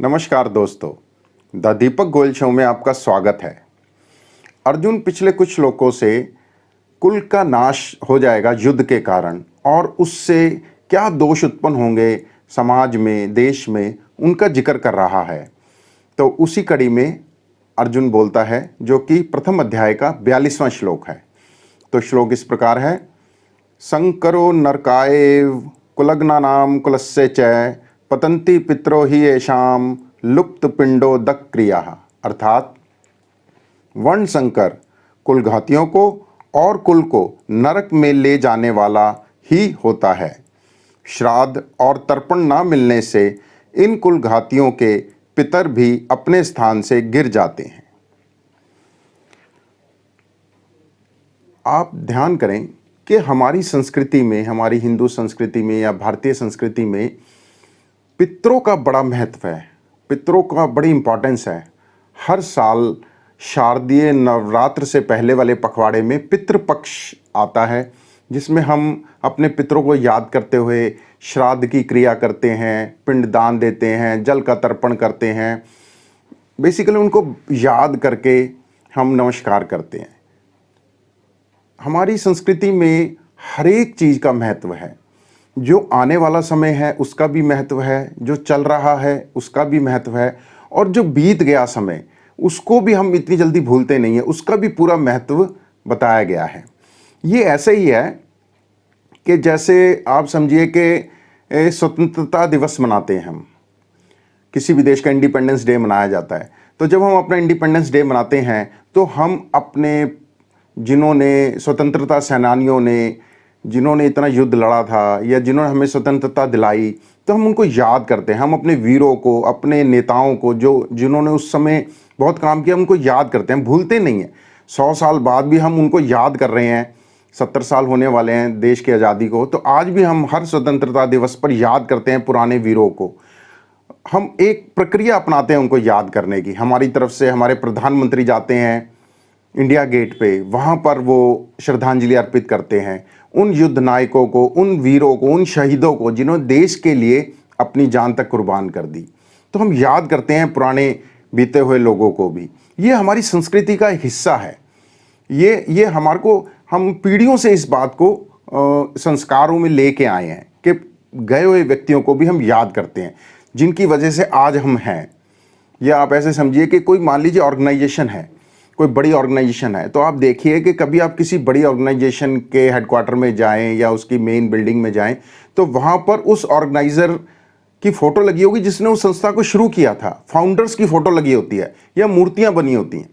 नमस्कार दोस्तों, the Deepak Goyal show में आपका स्वागत है। अर्जुन पिछले कुछ श्लोकों से कुल का नाश हो जाएगा युद्ध के कारण और उससे क्या दोष उत्पन्न होंगे समाज में, देश में, उनका जिक्र कर रहा है। तो उसी कड़ी में अर्जुन बोलता है, जो कि प्रथम अध्याय का 42वां श्लोक है। तो श्लोक इस प्रकार है, संकरो नरकाएव कुलग्नानाम कुलस्य च पतंती पितरो ही येषाम लुप्त पिंडो दक क्रिया। अर्थात वर्ण संकर कुलघातियों को और कुल को नरक में ले जाने वाला ही होता है। श्राद्ध और तर्पण ना मिलने से इन कुलघातियों के पितर भी अपने स्थान से गिर जाते हैं। आप ध्यान करें कि हमारी संस्कृति में, हमारी हिंदू संस्कृति में या भारतीय संस्कृति में पितरों का बड़ा महत्व है, पितरों का बड़ी इम्पोर्टेंस है। हर साल शारदीय नवरात्र से पहले वाले पखवाड़े में पितृपक्ष आता है, जिसमें हम अपने पितरों को याद करते हुए श्राद्ध की क्रिया करते हैं, पिंडदान देते हैं, जल का तर्पण करते हैं। बेसिकली उनको याद करके हम नमस्कार करते हैं। हमारी संस्कृति में हर एक चीज़ का महत्व है। जो आने वाला समय है उसका भी महत्व है, जो चल रहा है उसका भी महत्व है, और जो बीत गया समय उसको भी हम इतनी जल्दी भूलते नहीं हैं, उसका भी पूरा महत्व बताया गया है। ये ऐसे ही है कि जैसे आप समझिए कि स्वतंत्रता दिवस मनाते हैं हम, किसी भी देश का इंडिपेंडेंस डे मनाया जाता है। तो जब हम अपना इंडिपेंडेंस डे मनाते हैं तो हम अपने जिन्होंने स्वतंत्रता सेनानियों ने, जिन्होंने इतना युद्ध लड़ा था या जिन्होंने हमें स्वतंत्रता दिलाई, तो हम उनको याद करते हैं। हम अपने वीरों को, अपने नेताओं को, जिन्होंने उस समय बहुत काम किया, उनको याद करते हैं, भूलते नहीं हैं। 100 साल बाद भी हम उनको याद कर रहे हैं। 70 साल होने वाले हैं देश की आज़ादी को, तो आज भी हम हर स्वतंत्रता दिवस पर याद करते हैं पुराने वीरों को। हम एक प्रक्रिया अपनाते हैं उनको याद करने की। हमारी तरफ से हमारे प्रधानमंत्री जाते हैं इंडिया गेट पे, वहाँ पर वो श्रद्धांजलि अर्पित करते हैं उन युद्ध नायकों को, उन वीरों को, उन शहीदों को जिन्होंने देश के लिए अपनी जान तक कुर्बान कर दी। तो हम याद करते हैं पुराने बीते हुए लोगों को भी। ये हमारी संस्कृति का हिस्सा है। ये हमारे को, हम पीढ़ियों से इस बात को संस्कारों में लेके आए हैं कि गए हुए व्यक्तियों को भी हम याद करते हैं, जिनकी वजह से आज हम हैं। या आप ऐसे समझिए कि कोई, मान लीजिए ऑर्गेनाइजेशन है, कोई बड़ी ऑर्गेनाइजेशन है, तो आप देखिए कि कभी आप किसी बड़ी ऑर्गेनाइजेशन के हेडक्वार्टर में जाएं या उसकी मेन बिल्डिंग में जाएं, तो वहाँ पर उस ऑर्गेनाइज़र की फ़ोटो लगी होगी जिसने उस संस्था को शुरू किया था। फाउंडर्स की फ़ोटो लगी होती है या मूर्तियाँ बनी होती हैं।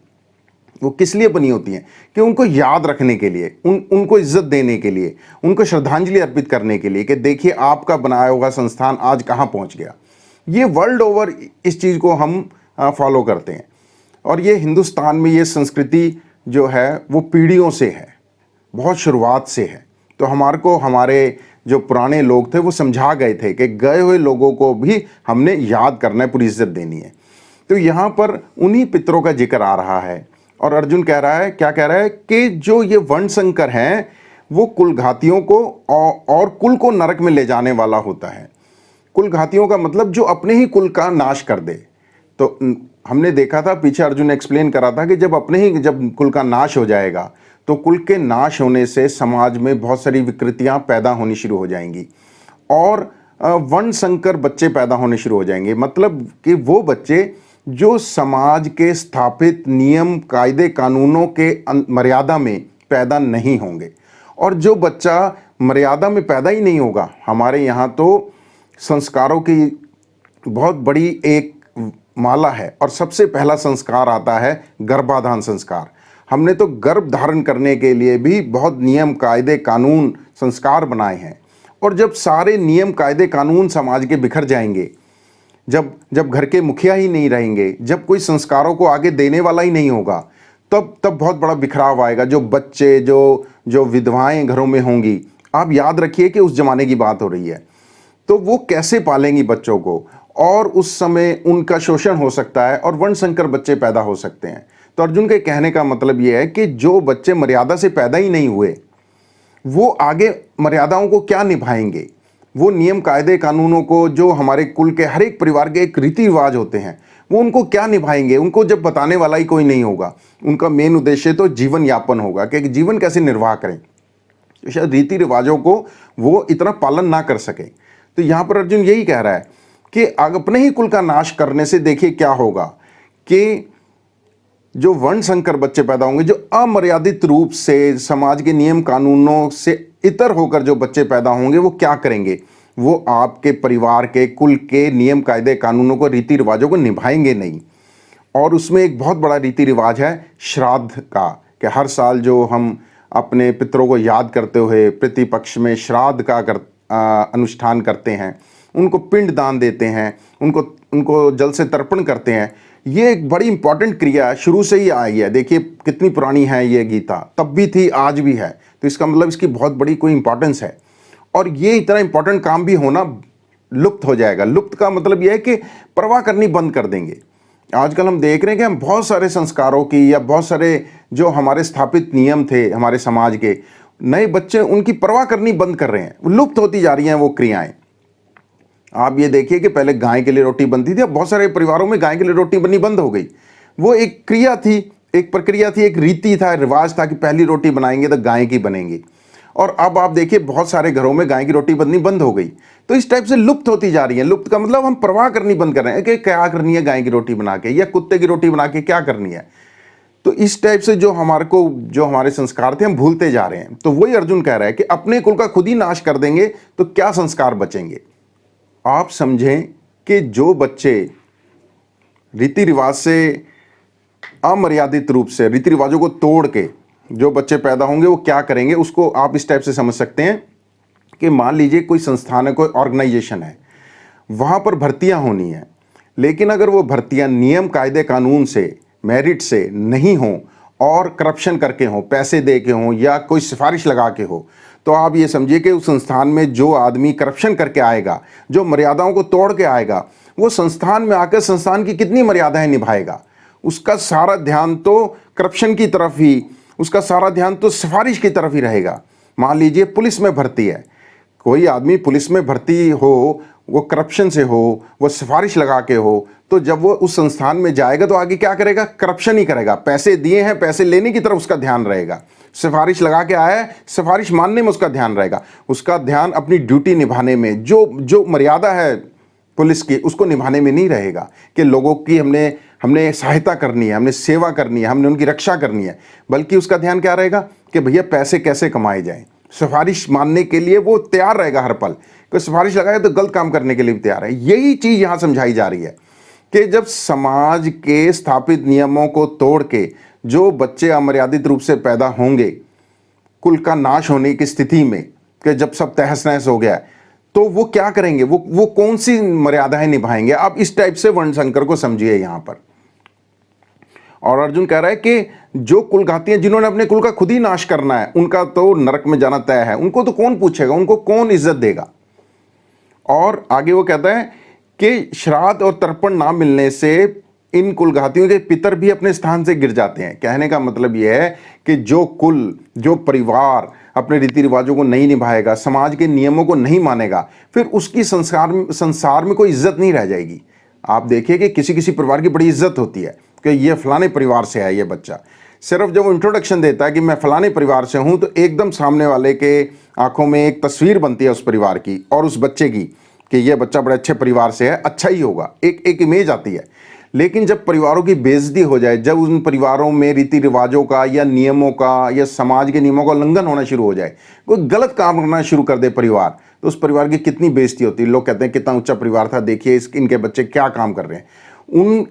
वो किस लिए बनी होती हैं? कि उनको याद रखने के लिए, उनको इज्जत देने के लिए, उनको श्रद्धांजलि अर्पित करने के लिए कि देखिए आपका बनाया हुआ संस्थान आज कहाँ पहुँच गया। ये वर्ल्ड ओवर इस चीज़ को हम फॉलो करते हैं। और ये हिंदुस्तान में ये संस्कृति जो है वो पीढ़ियों से है, बहुत शुरुआत से है। तो हमारे जो पुराने लोग थे वो समझा गए थे कि गए हुए लोगों को भी हमने याद करना है, पूरी इज्जत देनी है। तो यहाँ पर उन्हीं पितरों का जिक्र आ रहा है और अर्जुन कह रहा है, क्या कह रहा है कि जो ये वर्ण संकर हैं वो कुलघातियों को और कुल को नरक में ले जाने वाला होता है। कुलघातियों का मतलब जो अपने ही कुल का नाश कर दे। तो हमने देखा था पीछे, अर्जुन ने एक्सप्लेन करा था कि जब कुल का नाश हो जाएगा तो कुल के नाश होने से समाज में बहुत सारी विकृतियां पैदा होनी शुरू हो जाएंगी और वर्ण संकर बच्चे पैदा होने शुरू हो जाएंगे। मतलब कि वो बच्चे जो समाज के स्थापित नियम, कायदे, कानूनों के मर्यादा में पैदा नहीं होंगे। और जो बच्चा मर्यादा में पैदा ही नहीं होगा, हमारे यहाँ तो संस्कारों की बहुत बड़ी एक माला है और सबसे पहला संस्कार आता है गर्भाधान संस्कार। हमने तो गर्भ धारण करने के लिए भी बहुत नियम, कायदे, कानून, संस्कार बनाए हैं। और जब सारे नियम, कायदे, कानून समाज के बिखर जाएंगे, जब घर के मुखिया ही नहीं रहेंगे, जब कोई संस्कारों को आगे देने वाला ही नहीं होगा, तब बहुत बड़ा बिखराव आएगा। जो बच्चे, जो विधवाएं घरों में होंगी, आप याद रखिए कि उस जमाने की बात हो रही है, तो वो कैसे पालेंगी बच्चों को, और उस समय उनका शोषण हो सकता है और वर्ण संकर बच्चे पैदा हो सकते हैं। तो अर्जुन के कहने का मतलब ये है कि जो बच्चे मर्यादा से पैदा ही नहीं हुए वो आगे मर्यादाओं को क्या निभाएंगे। वो नियम कायदे कानूनों को, जो हमारे कुल के हर एक परिवार के एक रीति रिवाज होते हैं, वो उनको क्या निभाएंगे? उनको जब बताने वाला ही कोई नहीं होगा, उनका मेन उद्देश्य तो जीवन यापन होगा कि जीवन कैसे निर्वाह करें, तो शायद रीति रिवाजों को वो इतना पालन ना कर सके। तो यहाँ पर अर्जुन यही कह रहा है कि अपने ही कुल का नाश करने से देखिए क्या होगा, कि जो वर्ण संकर बच्चे पैदा होंगे, जो अमर्यादित रूप से समाज के नियम कानूनों से इतर होकर जो बच्चे पैदा होंगे, वो क्या करेंगे? वो आपके परिवार के कुल के नियम कायदे कानूनों को, रीति रिवाजों को निभाएंगे नहीं। और उसमें एक बहुत बड़ा रीति रिवाज है श्राद्ध का, कि हर साल जो हम अपने पितरों को याद करते हुए प्रतिपक्ष में श्राद्ध का अनुष्ठान करते हैं, उनको पिंड दान देते हैं, उनको जल से तर्पण करते हैं। ये एक बड़ी इंपॉर्टेंट क्रिया शुरू से ही आई है। देखिए कितनी पुरानी है ये गीता, तब भी थी, आज भी है। तो इसका मतलब इसकी बहुत बड़ी कोई इंपॉर्टेंस है। और ये इतना इंपॉर्टेंट काम भी होना लुप्त हो जाएगा। लुप्त का मतलब यह है कि परवाह करनी बंद कर देंगे। आजकल हम देख रहे हैं कि हम बहुत सारे संस्कारों की, या बहुत सारे जो हमारे स्थापित नियम थे हमारे समाज के, नए बच्चे उनकी परवाह करनी बंद कर रहे हैं, लुप्त होती जा रही हैं वो क्रियाएं। आप ये देखिए कि पहले गाय के लिए रोटी बनती थी, अब बहुत सारे परिवारों में गाय के लिए रोटी बननी बंद हो गई। वो एक क्रिया थी, एक प्रक्रिया थी, एक रीति था, रिवाज था कि पहली रोटी बनाएंगे तो गाय की बनेगी। और अब आप देखिए बहुत सारे घरों में गाय की रोटी बननी बंद हो गई। तो इस टाइप से लुप्त होती जा रही है। लुप्त का मतलब हम परवाह करनी बंद कर रहे हैं कि क्या करनी है गाय की रोटी बना के, या कुत्ते की रोटी बना के क्या करनी है। तो इस टाइप से जो हमारे संस्कार थे हम भूलते जा रहे हैं। तो वही अर्जुन कह रहा है कि अपने कुल का खुद ही नाश कर देंगे तो क्या संस्कार बचेंगे। आप समझें कि जो बच्चे रीति रिवाज से अमर्यादित रूप से, रीति रिवाजों को तोड़ के जो बच्चे पैदा होंगे, वो क्या करेंगे, उसको आप इस टाइप से समझ सकते हैं कि मान लीजिए कोई संस्थान है, कोई ऑर्गेनाइजेशन है, वहाँ पर भर्तियाँ होनी है, लेकिन अगर वो भर्तियाँ नियम कायदे कानून से, मेरिट से नहीं हों और करप्शन करके हों, पैसे दे के हों, या कोई सिफारिश लगा के हो, तो आप ये समझिए कि उस संस्थान में जो आदमी करप्शन करके आएगा, जो मर्यादाओं को तोड़ के आएगा, वो संस्थान में आकर संस्थान की कितनी मर्यादाएं निभाएगा। उसका सारा ध्यान तो करप्शन की तरफ ही, उसका सारा ध्यान तो सिफारिश की तरफ ही रहेगा। मान लीजिए पुलिस में भर्ती है, कोई आदमी पुलिस में भर्ती हो, वो करप्शन से हो, वो सिफारिश लगा के हो, तो जब वो उस संस्थान में जाएगा तो आगे क्या करेगा? करप्शन ही करेगा। पैसे दिए हैं, पैसे लेने की तरफ उसका ध्यान रहेगा। सिफारिश लगा के आया है, सिफारिश मानने में उसका ध्यान रहेगा। उसका ध्यान अपनी ड्यूटी निभाने में, जो मर्यादा है पुलिस की, उसको निभाने में नहीं रहेगा कि लोगों की हमने सहायता करनी है, हमने सेवा करनी है, हमने उनकी रक्षा करनी है। बल्कि उसका ध्यान क्या रहेगा कि भैया पैसे कैसे कमाए जाएं। सिफारिश मानने के लिए वो तैयार रहेगा हर पल। कोई सिफारिश लगाए तो गलत काम करने के लिए भी तैयार है। यही चीज़ यहाँ समझाई जा रही है कि जब समाज के स्थापित नियमों को तोड़ के जो बच्चे अमर्यादित रूप से पैदा होंगे, कुल का नाश होने की स्थिति में, कि जब सब तहस नहस हो गया, तो वो क्या करेंगे? वो कौन सी मर्यादाएं निभाएंगे? आप इस टाइप से वर्ण संकर को समझिए यहां पर। और अर्जुन कह रहा है कि जो कुलघाती हैं, जिन्होंने अपने कुल का खुद ही नाश करना है, उनका तो नरक में जाना तय है। उनको तो कौन पूछेगा, उनको कौन इज्जत देगा। और आगे वो कहता है कि श्राद्ध और तर्पण ना मिलने से इन कुलघातियों के पितर भी अपने स्थान से गिर जाते हैं। कहने का मतलब यह है कि जो कुल, जो परिवार अपने रीति रिवाजों को नहीं निभाएगा, समाज के नियमों को नहीं मानेगा, फिर उसकी संसार में कोई इज्जत नहीं रह जाएगी। आप देखिए कि किसी किसी परिवार की बड़ी इज्जत होती है कि ये फलाने परिवार से है ये बच्चा। सिर्फ जब वो इंट्रोडक्शन देता है कि मैं फलाने परिवार से हूँ, तो एकदम सामने वाले के आंखों में एक तस्वीर बनती है उस परिवार की और उस बच्चे की कि ये बच्चा बड़े अच्छे परिवार से है, अच्छा ही होगा, एक इमेज आती है। लेकिन जब परिवारों की बेइज्जती हो जाए, जब उन परिवारों में रीति रिवाजों का या नियमों का या समाज के नियमों का उल्लंघन होना शुरू हो जाए, कोई गलत काम करना शुरू कर दे परिवार, तो उस परिवार की कितनी बेइज्जती होती है। लोग कहते हैं कितना ऊंचा परिवार था, देखिए इनके बच्चे क्या काम कर रहे हैं।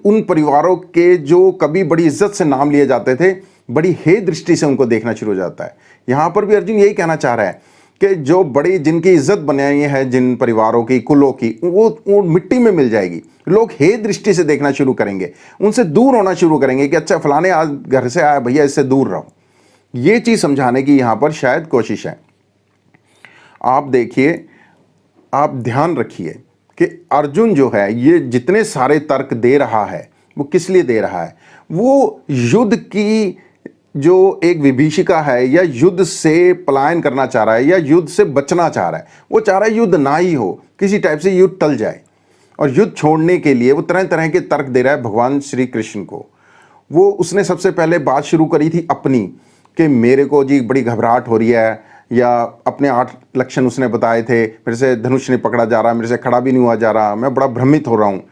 उन परिवारों के जो कभी बड़ी इज्जत से नाम लिए जाते थे, बड़ी हे दृष्टि से उनको देखना शुरू हो जाता है। यहाँ पर भी अर्जुन यही कहना चाह रहा है कि जो बड़ी, जिनकी इज्जत बनाई है जिन परिवारों की, कुलों की, वो मिट्टी में मिल जाएगी। लोग हे दृष्टि से देखना शुरू करेंगे, उनसे दूर होना शुरू करेंगे कि अच्छा फलाने आज घर से आया, भैया इससे दूर रहो। ये चीज़ समझाने की यहाँ पर शायद कोशिश है। आप देखिए, आप ध्यान रखिए कि अर्जुन जो है ये जितने सारे तर्क दे रहा है, वो किस लिए दे रहा है? वो युद्ध की जो एक विभीषिका है या युद्ध से पलायन करना चाह रहा है या युद्ध से बचना चाह रहा है, वो चाह रहा है युद्ध ना ही हो, किसी टाइप से युद्ध टल जाए, और युद्ध छोड़ने के लिए वो तरह तरह के तर्क दे रहा है भगवान श्री कृष्ण को। वो उसने सबसे पहले बात शुरू करी थी अपनी, कि मेरे को जी बड़ी घबराहट हो रही है, या अपने 8 लक्षण उसने बताए थे, मेरे से धनुष नहीं पकड़ा जा रहा, मेरे से खड़ा भी नहीं हुआ जा रहा, मैं बड़ा भ्रमित हो रहा हूँ।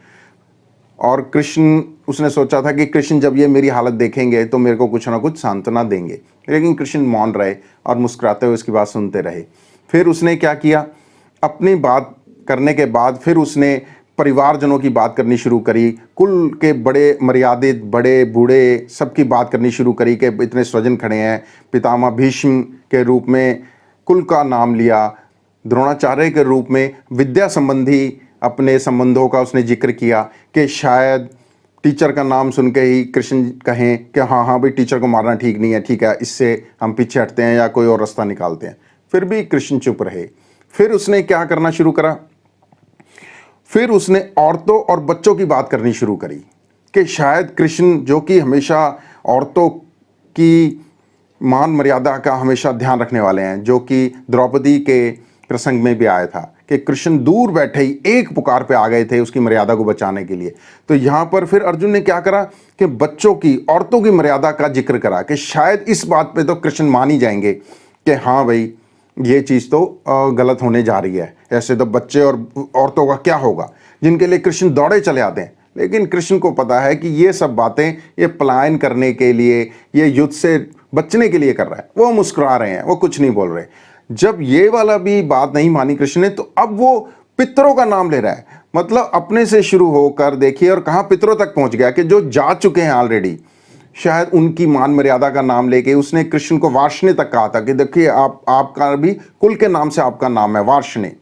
और कृष्ण, उसने सोचा था कि कृष्ण जब ये मेरी हालत देखेंगे तो मेरे को कुछ ना कुछ सांत्वना देंगे, लेकिन कृष्ण मौन रहे और मुस्कुराते हुए उसकी बात सुनते रहे। फिर उसने क्या किया, अपनी बात करने के बाद फिर उसने परिवारजनों की बात करनी शुरू करी, कुल के बड़े मर्यादित, बड़े बूढ़े सबकी बात करनी शुरू करी कि इतने स्वजन खड़े हैं। पितामह भीष्म के रूप में कुल का नाम लिया, द्रोणाचार्य के रूप में विद्या संबंधी अपने संबंधों का उसने जिक्र किया, कि शायद टीचर का नाम सुन के ही कृष्ण कहें कि हाँ हाँ भाई टीचर को मारना ठीक नहीं है, ठीक है, इससे हम पीछे हटते हैं या कोई और रास्ता निकालते हैं। फिर भी कृष्ण चुप रहे। फिर उसने क्या करना शुरू करा, फिर उसने औरतों और बच्चों की बात करनी शुरू करी, कि शायद कृष्ण जो कि हमेशा औरतों की मान मर्यादा का हमेशा ध्यान रखने वाले हैं, जो कि द्रौपदी के प्रसंग में भी आया था कि कृष्ण दूर बैठे ही एक पुकार पे आ गए थे उसकी मर्यादा को बचाने के लिए। तो यहाँ पर फिर अर्जुन ने क्या करा कि बच्चों की, औरतों की मर्यादा का जिक्र करा, कि शायद इस बात पे तो कृष्ण मान ही जाएंगे कि हाँ भाई ये चीज़ तो गलत होने जा रही है, ऐसे तो बच्चे और औरतों का क्या होगा, जिनके लिए कृष्ण दौड़े चले आते हैं। लेकिन कृष्ण को पता है कि ये सब बातें ये पलायन करने के लिए, ये युद्ध से बचने के लिए कर रहा है। वो मुस्कुरा रहे हैं, वो कुछ नहीं बोल रहे। जब ये वाला भी बात नहीं मानी कृष्ण ने, तो अब वो पितरों का नाम ले रहा है, मतलब अपने से शुरू होकर देखिए और कहाँ पितरों तक पहुंच गया, कि जो जा चुके हैं ऑलरेडी, शायद उनकी मान मर्यादा का नाम लेके उसने कृष्ण को वार्ष्णे तक कहा था कि देखिए आपका भी कुल के नाम से आपका नाम है वार्ष्णे।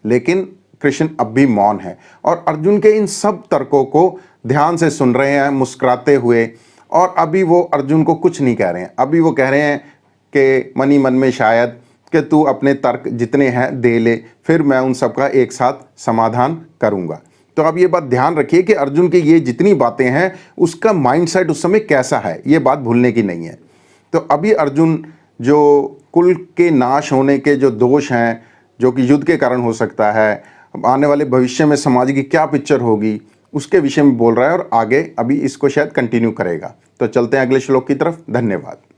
लेकिन कृष्ण अब भी मौन है और अर्जुन के इन सब तर्कों को ध्यान से सुन रहे हैं मुस्कुराते हुए। और अभी वो अर्जुन को कुछ नहीं कह रहे हैं, अभी वो कह रहे हैं कि मन ही मन में शायद कि तू अपने तर्क जितने हैं दे ले, फिर मैं उन सब का एक साथ समाधान करूंगा। तो अब ये बात ध्यान रखिए कि अर्जुन की ये जितनी बातें हैं उसका माइंडसेट उस समय कैसा है, ये बात भूलने की नहीं है। तो अभी अर्जुन जो कुल के नाश होने के जो दोष हैं, जो कि युद्ध के कारण हो सकता है, आने वाले भविष्य में समाज की क्या पिक्चर होगी, उसके विषय में बोल रहा है और आगे अभी इसको शायद कंटिन्यू करेगा। तो चलते हैं अगले श्लोक की तरफ। धन्यवाद।